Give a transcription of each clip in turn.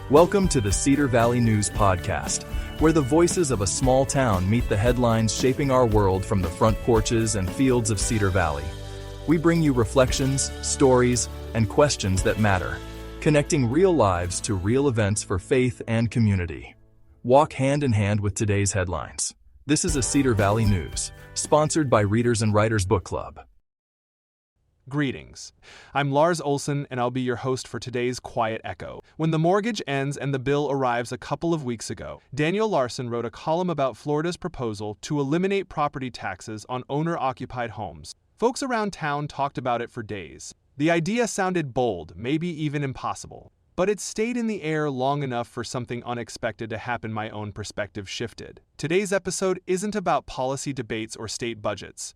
Welcome to the Cedar Valley News Podcast, where the voices of a small town meet the headlines shaping our world from the front porches and fields of Cedar Valley. We bring you reflections, stories, and questions that matter, connecting real lives to real events for faith and community. Walk hand in hand with today's headlines. This is a Cedar Valley News, sponsored by Readers and Writers Book Club. Greetings. I'm Lars and I'll be your host for today's Quiet Echo. When the mortgage ends and the bill arrives a couple of weeks ago, Daniel Larson wrote a column about Florida's proposal to eliminate property taxes on owner-occupied homes. Folks around town talked about it for days. The idea sounded bold, maybe even impossible. But it stayed in the air long enough for something unexpected to happen. My own perspective shifted. Today's episode isn't about policy debates or state budgets.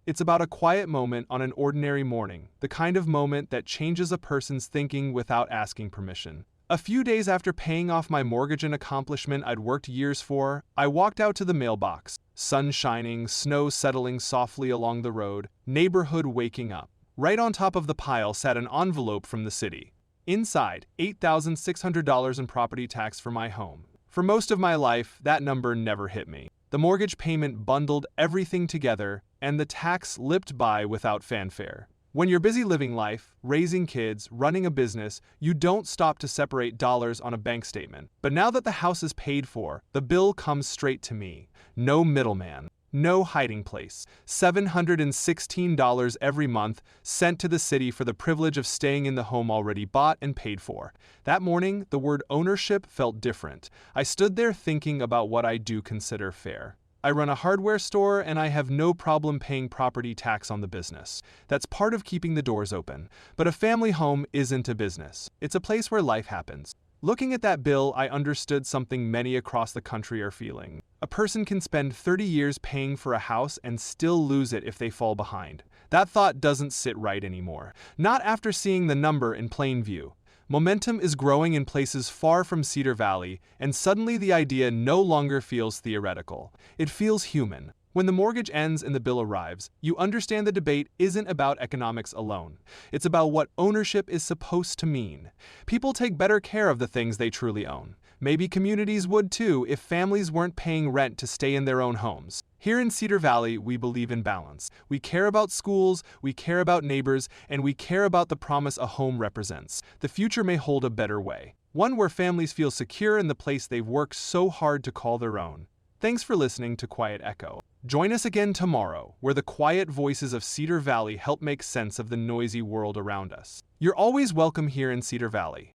It's about a quiet moment on an ordinary morning, the kind of moment that changes a person's thinking without asking permission. A few days after paying off my mortgage, an accomplishment I'd worked years for, I walked out to the mailbox. Sun shining, snow settling softly along the road, neighborhood waking up. Right on top of the pile sat an envelope from the city. Inside, $8,600 in property tax for my home. For most of my life, that number never hit me. The mortgage payment bundled everything together, and the tax lipped by without fanfare. When you're busy living life, raising kids, running a business, you don't stop to separate dollars on a bank statement. But now that the house is paid for, the bill comes straight to me. No middleman. No hiding place. $716 every month sent to the city for the privilege of staying in the home already bought and paid for. That morning, the word ownership felt different. I stood there thinking about what I do consider fair. I run a hardware store and I have no problem paying property tax on the business. That's part of keeping the doors open. But a family home isn't a business. It's a place where life happens. Looking at that bill, I understood something many across the country are feeling. A person can spend 30 years paying for a house and still lose it if they fall behind. That thought doesn't sit right anymore. Not after seeing the number in plain view. Momentum is growing in places far from Cedar Valley, and suddenly the idea no longer feels theoretical. It feels human. When the mortgage ends and the bill arrives, you understand the debate isn't about economics alone. It's about what ownership is supposed to mean. People take better care of the things they truly own. Maybe communities would too if families weren't paying rent to stay in their own homes. Here in Cedar Valley, we believe in balance. We care about schools, we care about neighbors, and we care about the promise a home represents. The future may hold a better way. One where families feel secure in the place they've worked so hard to call their own. Thanks for listening to Quiet Echo. Join us again tomorrow, where the quiet voices of Cedar Valley help make sense of the noisy world around us. You're always welcome here in Cedar Valley.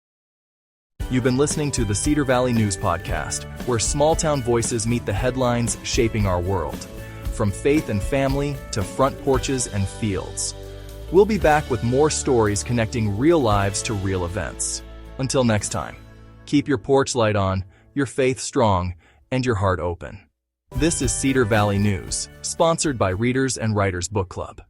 You've been listening to the Cedar Valley News Podcast, where small-town voices meet the headlines shaping our world. From faith and family to front porches and fields. We'll be back with more stories connecting real lives to real events. Until next time, keep your porch light on, your faith strong, and your heart open. This is Cedar Valley News, sponsored by Readers and Writers Book Club.